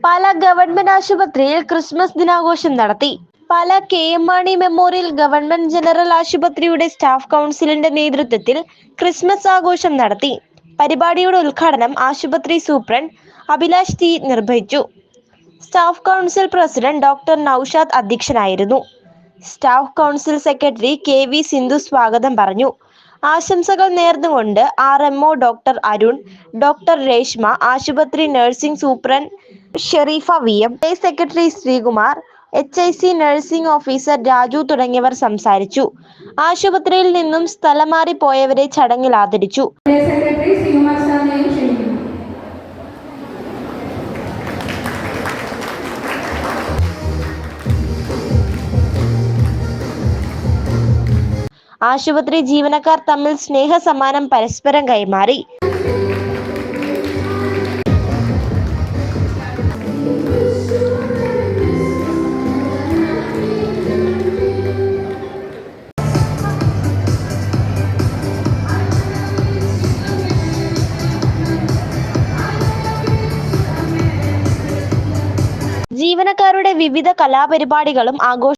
Pala government ആശുപത്രിയിൽ Christmas ദിനാഘോഷം നടത്തി. Pala KM Mani memorial government general ആശുപത്രിയുടെ സ്റ്റാഫ് കൗൺസിലിന്റെ നേതൃത്വത്തിൽ ക്രിസ്മസ് ആഘോഷം നടത്തി. പരിപാടിയുടെ ഉദ്ഘാടനം ആശുപത്രി സൂപ്രണ്ട് അഭിലാഷ് T നിർവഹിച്ചു. Staff council president doctor Noushad അധ്യക്ഷനായിരുന്നു. Staff council secretary KV Sindhu സ്വാഗതം പറഞ്ഞു. ആശംസകൾ നേർന്നുകൊണ്ട് RMO doctor Arun, doctor Reshma, ആശുപത്രി nursing superintendent Sherifa VM, secretary Sreekumar, HIC nursing officer Raju തുടങ്ങിയവർ സംസാരിച്ചു. ആശുപത്രിയിൽ നിന്നും സ്ഥലം മാറി പോയവരെ ചടങ്ങിൽ ആദരിച്ചു. ആശുപത്രി ജീവനക്കാർ തമ്മിൽ സ്നേഹസമ്മാനം പരസ്പരം കൈമാറി. ജീവനക്കാരുടെ വിവിധ കലാപരിപാടികളും ആഘോഷ